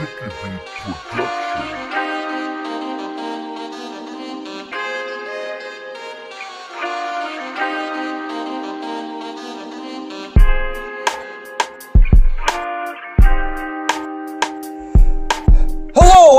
Hello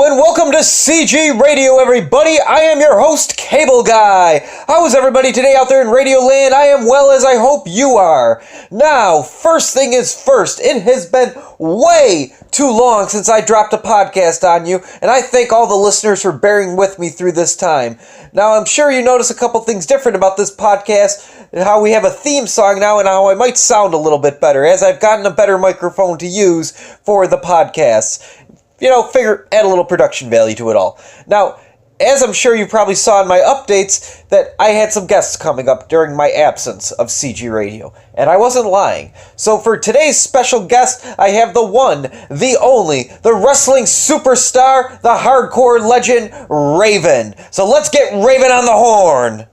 and welcome to C.G.Radio, everybody. I am your host, Cable Guy. How is everybody today out there in Radio Land? I am well, as I hope you are. Now, first thing is first. It has been way too long since I dropped a podcast on you, and I thank all the listeners for bearing with me through this time. Now, I'm sure you notice a couple things different about this podcast, and how we have a theme song now, and how I might sound a little bit better, as I've gotten a better microphone to use for the podcasts. Add a little production value to it all. Now, as I'm sure you probably saw in my updates, that I had some guests coming up during my absence of C.G.Radio, and I wasn't lying. So for today's special guest, I have the one, the only, the wrestling superstar, the hardcore legend, Raven. So let's get Raven on the horn!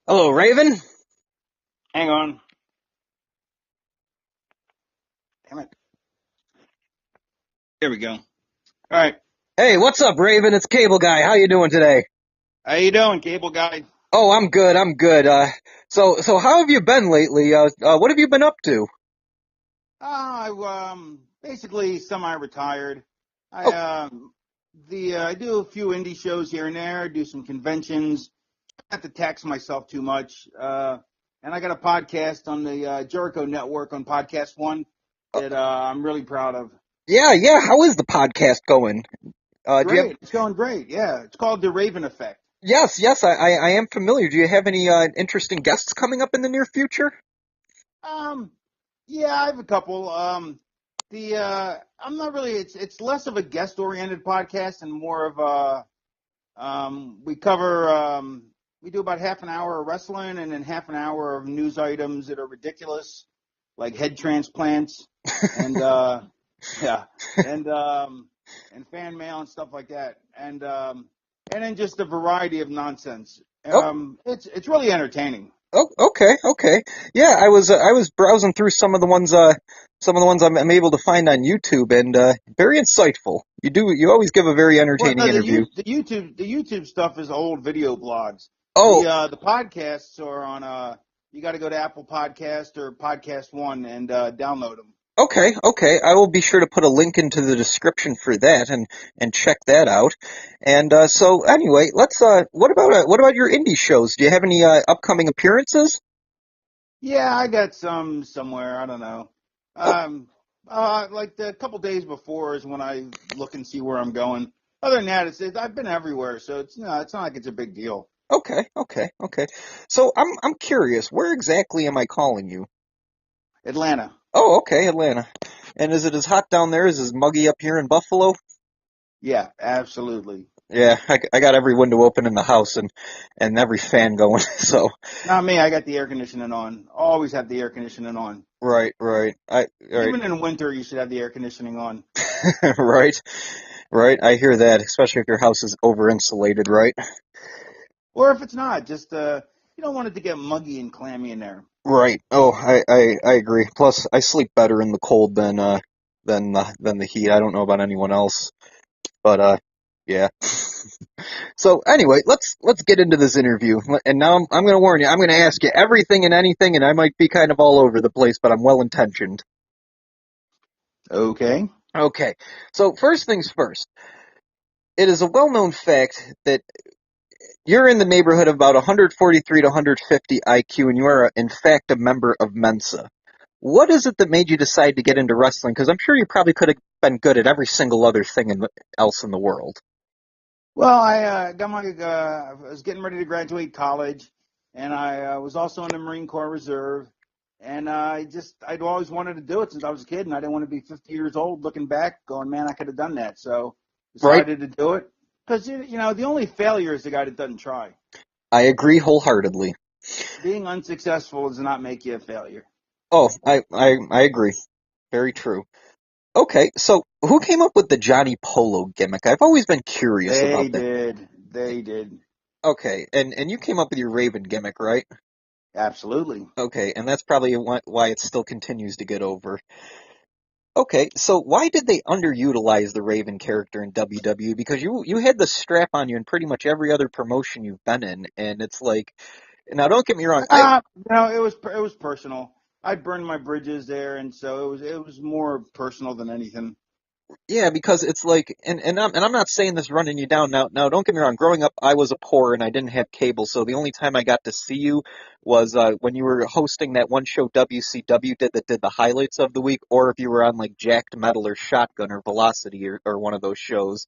Hello, Raven. Hang on. Damn it. There we go. All right. Hey, what's up, Raven? It's Cable Guy. How you doing today? How you doing, Cable Guy? Oh, I'm good. So how have you been lately? What have you been up to? I basically semi-retired. I do a few indie shows here and there. Do some conventions. I have to tax myself too much. And I got a podcast on the Jericho Network on Podcast One that I'm really proud of. Yeah. How is the podcast going? Great. It's going great. Yeah. It's called The Raven Effect. Yes, I am familiar. Do you have any interesting guests coming up in the near future? Yeah, I have a couple. I'm not really. It's less of a guest-oriented podcast and more of a. We do about half an hour of wrestling and then half an hour of news items that are ridiculous, like head transplants and and fan mail and stuff like that, and then just a variety of nonsense. It's really entertaining. Oh, okay. Yeah, I was browsing through some of the ones I'm able to find on YouTube, and very insightful. You always give a very entertaining interview. The YouTube stuff is old video blogs. Oh, the podcasts are on. You got to go to Apple Podcast or Podcast One and download them. Okay. I will be sure to put a link into the description for that and check that out. And so anyway, let's. What about your indie shows? Do you have any upcoming appearances? Yeah, I got some somewhere. I don't know. Like the couple days before is when I look and see where I'm going. Other than that, I've been everywhere, so it's not like it's a big deal. Okay. So I'm curious, where exactly am I calling you? Atlanta. Oh, okay, Atlanta. And is it as hot down there as is muggy up here in Buffalo? Yeah, absolutely. Yeah, I got every window open in the house and every fan going, so. Not me, I got the air conditioning on. Always have the air conditioning on. Right. Even in winter, you should have the air conditioning on. Right. I hear that, especially if your house is over-insulated, right? Or if it's not, just you don't want it to get muggy and clammy in there. Right. Oh, I agree. Plus, I sleep better in the cold than the heat. I don't know about anyone else, but yeah. So anyway, let's get into this interview. And now I'm going to warn you. I'm going to ask you everything and anything, and I might be kind of all over the place, but I'm well intentioned. Okay. Okay. So first things first. It is a well-known fact that you're in the neighborhood of about 143 to 150 IQ, and you are, in fact, a member of Mensa. What is it that made you decide to get into wrestling? Because I'm sure you probably could have been good at every single other thing else in the world. Well, I was getting ready to graduate college, and I was also in the Marine Corps Reserve, and I'd always wanted to do it since I was a kid, and I didn't want to be 50 years old looking back going, man, I could have done that. So decided to do it. Because, the only failure is the guy that doesn't try. I agree wholeheartedly. Being unsuccessful does not make you a failure. Oh, I agree. Very true. Okay, so who came up with the Johnny Polo gimmick? I've always been curious about that. They did. Okay, and you came up with your Raven gimmick, right? Absolutely. Okay, and that's probably why it still continues to get over. Okay, so why did they underutilize the Raven character in WWE? Because you had the strap on you in pretty much every other promotion you've been in, and it's like, now don't get me wrong, I It was personal. I burned my bridges there, and so it was more personal than anything. yeah, because it's like, and I'm not saying this running you down now. Don't get me wrong. Growing up, I was a poor and I didn't have cable, so the only time I got to see you was when you were hosting that one show WCW did the highlights of the week, or if you were on like Jacked Metal or Shotgun or Velocity or one of those shows.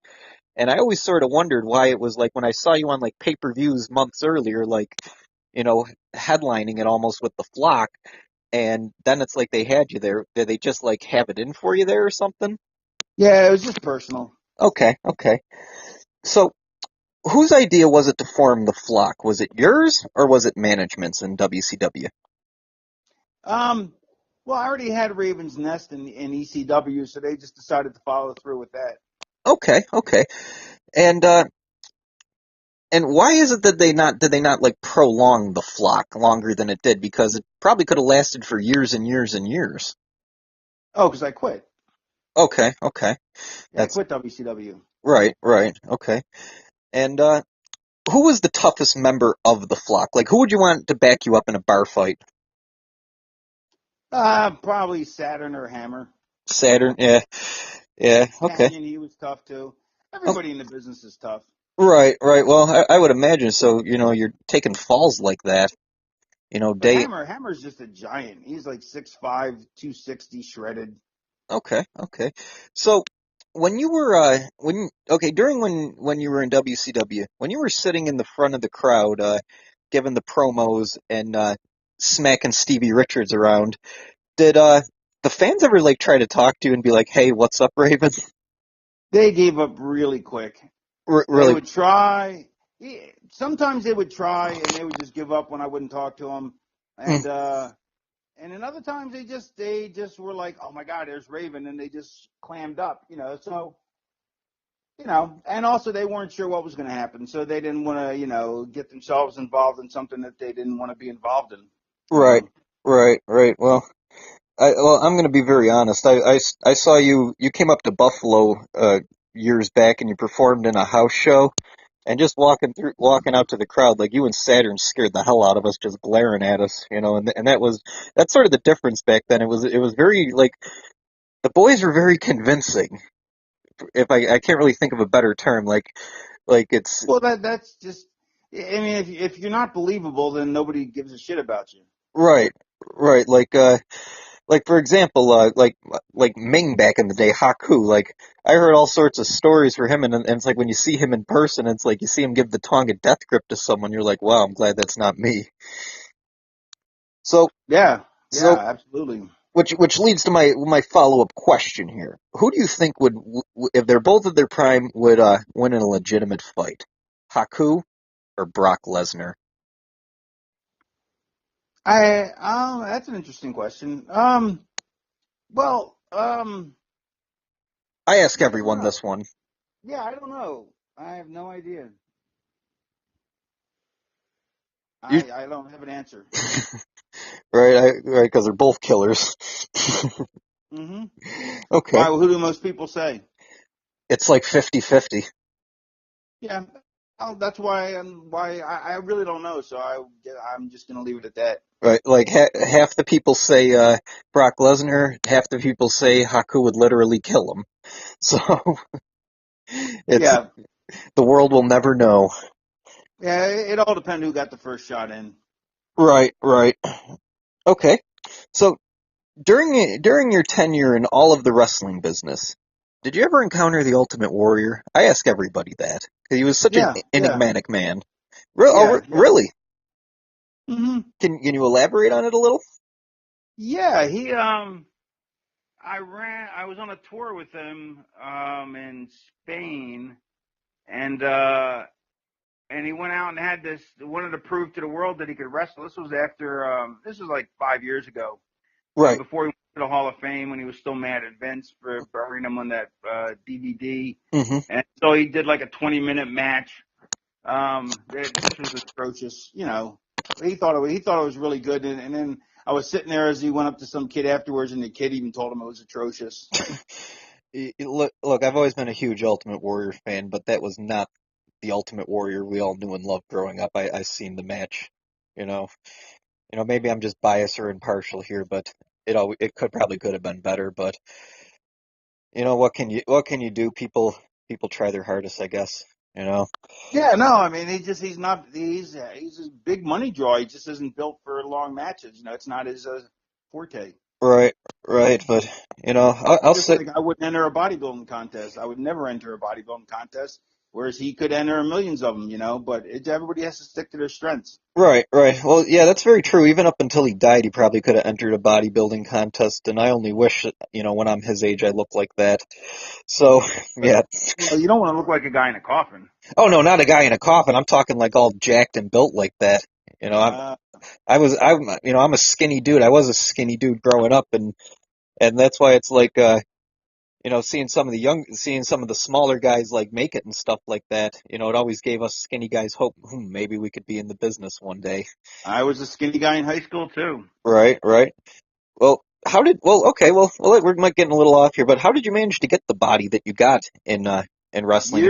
And I always sort of wondered why it was like when I saw you on like pay-per-views months earlier, like you know, headlining it almost with the Flock, and then it's like they had you there. Did they just like have it in for you there or something? Yeah, it was just personal. Okay, okay. So, whose idea was it to form the flock? Was it yours or was it management's in WCW? Um, well, I already had Raven's Nest in ECW, so they just decided to follow through with that. Okay, okay. And and why is it that they not did they not like prolong the flock longer than it did? Because it probably could have lasted for years and years and years. Oh, because I quit. Okay, okay. Yeah, I That's quit WCW. right, right. Okay. And who was the toughest member of the flock? Like who would you want to back you up in a bar fight? Probably Saturn or Hammer. Saturn? Yeah. Yeah, okay. Canyon, he was tough too. Oh, Everybody in the business is tough. right, right. Well, I would imagine so. You know, you're taking falls like that. You know, But day. Hammer's just a giant. He's like 6'5", 260, shredded. Okay, okay. So when you were when okay during when you were in WCW, when you were sitting in the front of the crowd, giving the promos and smacking Stevie Richards around, did the fans ever like try to talk to you and be like, "Hey, what's up, Raven?" They gave up really quick. They Really? would try. Sometimes they would try, and they would just give up when I wouldn't talk to them. Mm, And then other times they just were like, oh my God, there's Raven, and they just clammed up. So and also they weren't sure what was going to happen, so they didn't want to get themselves involved in something that they didn't want to be involved in. right, right, right. Well, I'm going to be very honest. I saw you came up to Buffalo years back and you performed in a house show. And just walking out to the crowd, like you and Saturn scared the hell out of us, just glaring at us, you know. And that's sort of the difference back then. It was very like the boys were very convincing. If I can't really think of a better term, like it's Well, that's just. I mean, if you're not believable, then nobody gives a shit about you. right, right. Like for example, like Ming back in the day, Haku. Like I heard all sorts of stories for him, and it's like when you see him in person, it's like you see him give the Tonga death grip to someone, you're like, wow, I'm glad that's not me. So Yeah, yeah, so absolutely. which leads to my follow up question here. Who do you think would, if they're both at their prime, would win in a legitimate fight? Haku or Brock Lesnar? That's an interesting question. Well, I ask I don't everyone know. this one. Yeah, I don't know. I have no idea. You I don't have an answer. right, because they're both killers. Hmm. Okay, Why? Who do most people say? it's like 50-50. Yeah, that's why I really don't know. So I'm just gonna leave it at that. Right, like half the people say Brock Lesnar, half the people say Haku would literally kill him. So it's Yeah, the world will never know. yeah. It all depends who got the first shot in. Right, right. Okay. So during your tenure in all of the wrestling business, did you ever encounter the Ultimate Warrior? I ask everybody that because he was such an Yeah, yeah, enigmatic man. yeah, yeah. Really? Hmm. Can you elaborate on it a little? Yeah, I was on a tour with him in Spain, and he went out and wanted to prove to the world that he could wrestle. This was like 5 years ago, Right. before he went to the Hall of Fame, when he was still mad at Vince for burying him on that DVD. Hmm. And so he did like a 20-minute match. This was atrocious. He thought it was really good, and then I was sitting there as he went up to some kid afterwards, and the kid even told him it was atrocious. Look, I've always been a huge Ultimate Warrior fan, but that was not the Ultimate Warrior we all knew and loved growing up. I seen the match, you know. Maybe I'm just biased or impartial here, but it could have been better. But what can you do? People try their hardest, I guess. You know. Yeah, no, I mean he's not he's a big money draw. He just isn't built for long matches. It's not his forte. Right, right. But I'll Just sit. like I wouldn't enter a bodybuilding contest. I would never enter a bodybuilding contest, whereas he could enter millions of them. But everybody has to stick to their strengths. Right, right. Well, yeah, that's very true. Even up until he died, he probably could have entered a bodybuilding contest, and I only wish that, when I'm his age, I look like that. So, yeah. Well, you don't want to look like a guy in a coffin. Oh no, not a guy in a coffin. I'm talking like all jacked and built like that. You know, I'm, Uh, I'm a skinny dude. I was a skinny dude growing up, and that's why it's like, seeing some of the smaller guys like make it and stuff like that. It always gave us skinny guys hope. Maybe we could be in the business one day. I was a skinny guy in high school too. Right, right. Okay, well, we're might getting a little off here, but how did you manage to get the body that you got in wrestling?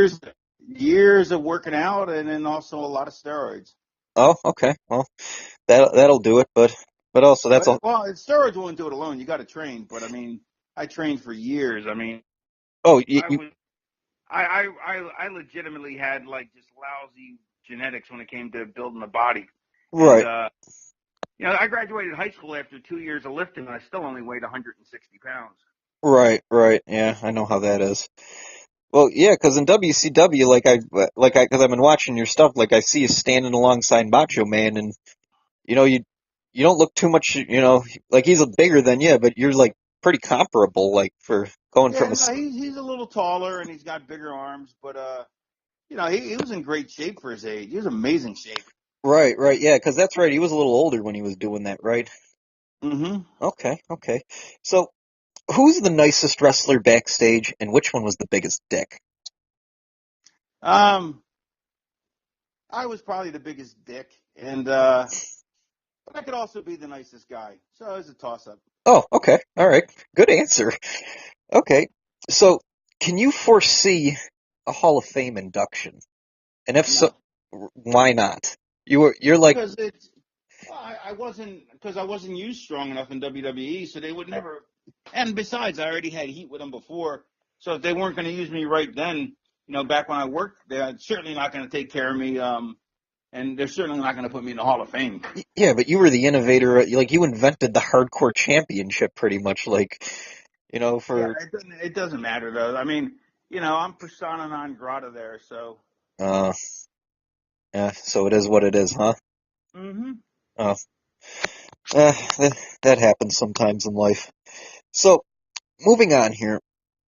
Years of working out, and then also a lot of steroids. Oh, okay, well, that'll do it, but also that's all. Well, steroids won't do it alone. You got to train. But I mean, I trained for years. I mean, Oh, I was I legitimately had like just lousy genetics when it came to building a body. And right, I graduated high school after 2 years of lifting, and I still only weighed 160 pounds. right, right. Yeah, I know how that is. Well, yeah, because in WCW, because I've been watching your stuff, like I see you standing alongside Macho Man, and you don't look too much, like he's a bigger than you, but you're like pretty comparable, like for going Yeah, from a. no, he's a little taller and he's got bigger arms, but he was in great shape for his age. He was amazing shape. Right, right, yeah, because that's right. He was a little older when he was doing that, right? Hmm. Okay, okay. So, who's the nicest wrestler backstage, and which one was the biggest dick? Um, I was probably the biggest dick, and but I could also be the nicest guy. So it was a toss up. Oh, okay, all right. Good answer. Okay, so can you foresee a Hall of Fame induction? And if so, No, why not? You're like, because it's well, I wasn't used strong enough in WWE, so they would never. And besides, I already had heat with them before, so if they weren't going to use me right then, back when I worked, they're certainly not going to take care of me. And they're certainly not going to put me in the Hall of Fame. yeah, but you were the innovator. Like you invented the hardcore championship, pretty much. Like, Yeah, for it doesn't matter though. I mean, I'm persona non grata there, so. uh, yeah. So it is what it is, huh? Hmm. Uh, that happens sometimes in life. So moving on here,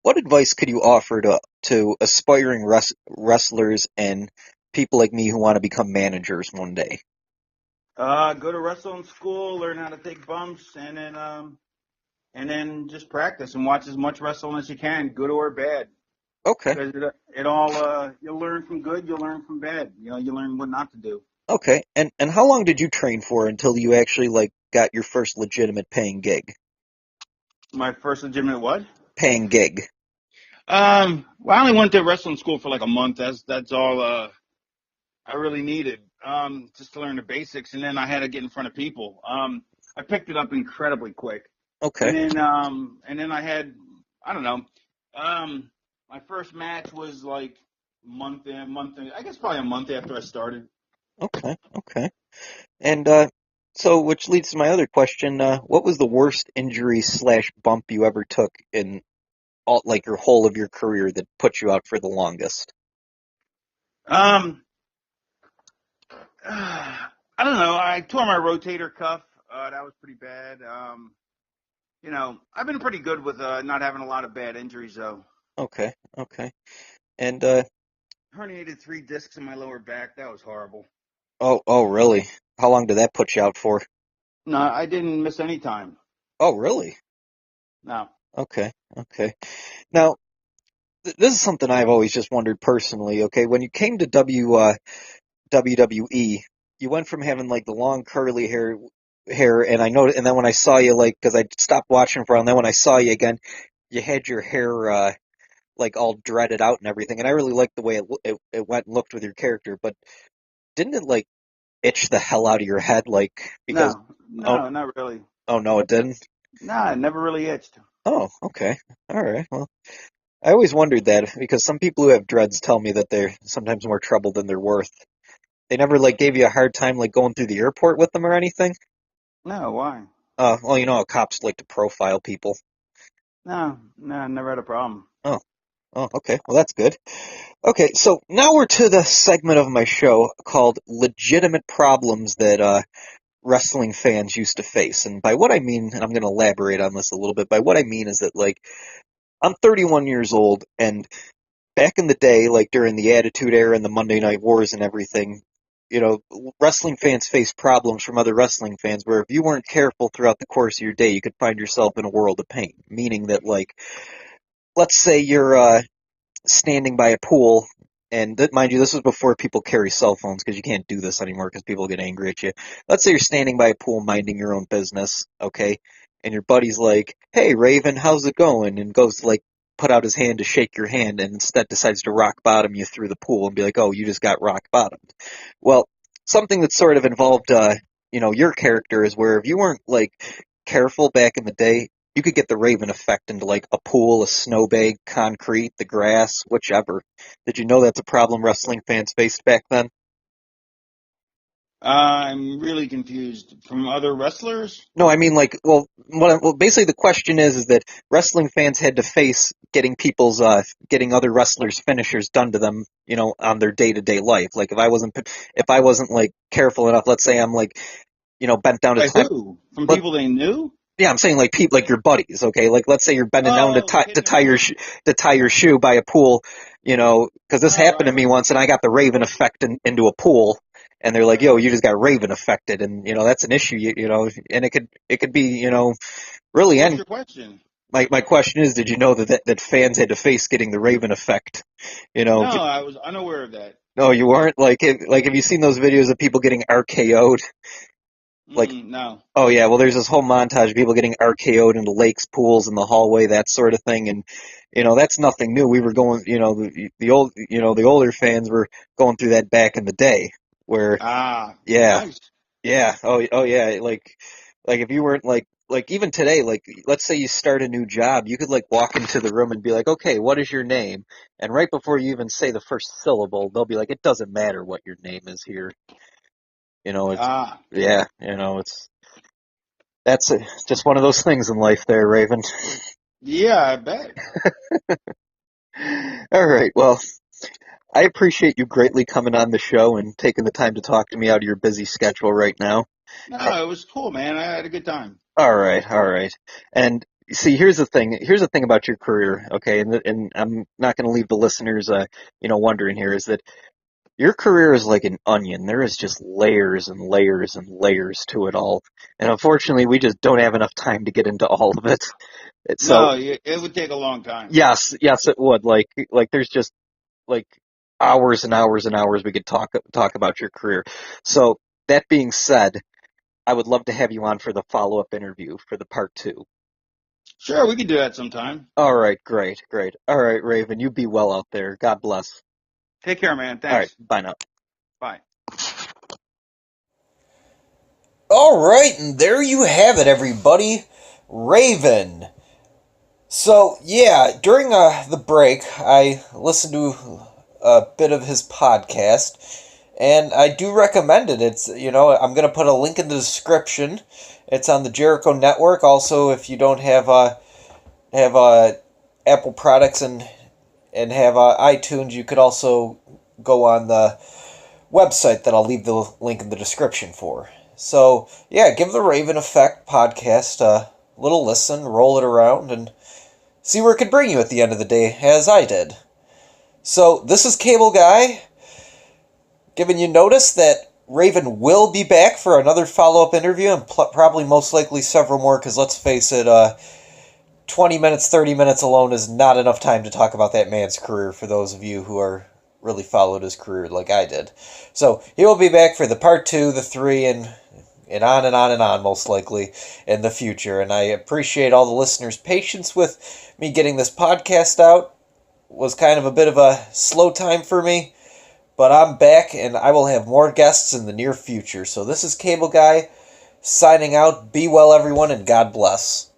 what advice could you offer to aspiring wrestlers and people like me who want to become managers one day? Go to wrestling school, learn how to take bumps, and then just practice and watch as much wrestling as you can, good or bad. Okay, Because it all you'll learn from good, you'll learn from bad. You learn what not to do. okay. And how long did you train for until you actually like got your first legitimate paying gig? My first legitimate what? Paying gig. Well, I only went to wrestling school for like a month. That's all I really needed, just to learn the basics, and then I had to get in front of people. I picked it up incredibly quick, and Okay, then I had, I don't know, my first match was like I guess probably a month after I started. okay, okay. And so, which leads to my other question: what was the worst injury slash bump you ever took in all like your whole of your career that put you out for the longest? Um, I don't know. I tore my rotator cuff. That was pretty bad. I've been pretty good with not having a lot of bad injuries though. Okay, okay. And Herniated 3 discs in my lower back. That was horrible. oh, really? How long did that put you out for? No, I didn't miss any time. Oh, really? No. Okay, okay. Now, this is something I've always just wondered personally. Okay, when you came to WWE, you went from having like the long curly hair, and I noticed, and then when I saw you, like, because I stopped watching for a while, and then when I saw you again, you had your hair like all dreaded out and everything, and I really liked the way it went and looked with your character. But didn't it like itch the hell out of your head, like because No, oh no, not really. oh no, it didn't. Nah, it never really itched. Oh, okay, all right. Well, I always wondered that because some people who have dreads tell me that they're sometimes more trouble than they're worth. They never like gave you a hard time like going through the airport with them or anything. No, why? Well, you know how cops like to profile people. No, no, never had a problem. Oh, oh, okay. Well, that's good. Okay, so now we're to the segment of my show called legitimate problems that wrestling fans used to face. And by what I mean, and I'm going to elaborate on this a little bit, by what I mean is that like I'm 31 years old, and back in the day, like during the Attitude Era and the Monday Night Wars and everything, you know, wrestling fans faced problems from other wrestling fans where if you weren't careful throughout the course of your day, you could find yourself in a world of pain. Meaning that, like, let's say you're standing by a pool, and mind you, this was before people carry cell phones because you can't do this anymore because people get angry at you. Let's say you're standing by a pool minding your own business, okay, and your buddy's like, "Hey, Raven, how's it going?" and goes to like put out his hand to shake your hand, and instead decides to rock bottom you through the pool and be like, "Oh, you just got rock bottomed." Well, something that sort of involved, your character is where if you weren't like careful back in the day, you could get the Raven effect into like a pool, a snowbank, concrete, the grass, whichever. Did you know that's a problem wrestling fans faced back then? I'm really confused. From other wrestlers? No, I mean like, basically the question is that wrestling fans had to face getting other wrestlers' finishers done to them, on their day-to-day life. Like if I wasn't like careful enough, let's say I'm like, bent down to By time. who? From people they knew? Yeah, I'm saying like people, like your buddies, okay? Like let's say you're bending down to Oh, tie hitting to them tie your over. to tie your shoe by a pool, because this Oh, happened right, to me right, once, and I got the Raven effect into a pool, and they're like, right. "Yo, you just got Raven affected," and that's an issue, and it could be, really What's any. your question? My question is, did you know that fans had to face getting the Raven effect? You No, know, I was unaware of that. no, you weren't like have you seen those videos of people getting RKO'd? Like, No. oh yeah, well there's this whole montage of people getting RKO'd into lakes, pools, in the hallway, that sort of thing, and that's nothing new. We were going, the older fans were going through that back in the day, where Ah, yeah, nice. yeah, oh yeah, like if you weren't like even today, like let's say you start a new job, you could like walk into the room and be like, okay, what is your name? And right before you even say the first syllable, they'll be like, it doesn't matter what your name is here. It's Ah, yeah, that's just one of those things in life there, Raven. yeah, I bet. All right. Well, I appreciate you greatly coming on the show and taking the time to talk to me out of your busy schedule right now. No, it was cool, man. I had a good time. All right. All right. And see, here's the thing. Here's the thing about your career, okay? And I'm not going to leave the listeners, wondering here is that your career is like an onion. There is just layers and layers and layers to it all. And unfortunately, we just don't have enough time to get into all of it. So, No, it would take a long time. yes, it would. Like there's just like hours and hours and hours we could talk about your career. So that being said, I would love to have you on for the follow-up interview for the part two. Sure, we could do that sometime. All right, great, great. All right, Raven, you be well out there. God bless. Take care, man. All right, Thanks. bye now. Bye. All right, and there you have it, everybody. Raven. So, yeah, during the break, I listened to a bit of his podcast, and I do recommend it. I'm going to put a link in the description. It's on the Jericho Network. Also, if you don't have Apple products and have iTunes, you could also go on the website that I'll leave the link in the description for. So, yeah, give the Raven Effect podcast a little listen, roll it around, and see where it could bring you at the end of the day, as I did. So, this is Cable Guy, giving you notice that Raven will be back for another follow-up interview, and probably most likely several more, because let's face it, 20 minutes, 30 minutes alone is not enough time to talk about that man's career for those of you who are really followed his career like I did. So he will be back for the part 2, the 3, and on and on and on, most likely, in the future. And I appreciate all the listeners' patience with me getting this podcast out. It was kind of a bit of a slow time for me, but I'm back, and I will have more guests in the near future. So this is Cable Guy, signing out. Be well, everyone, and God bless.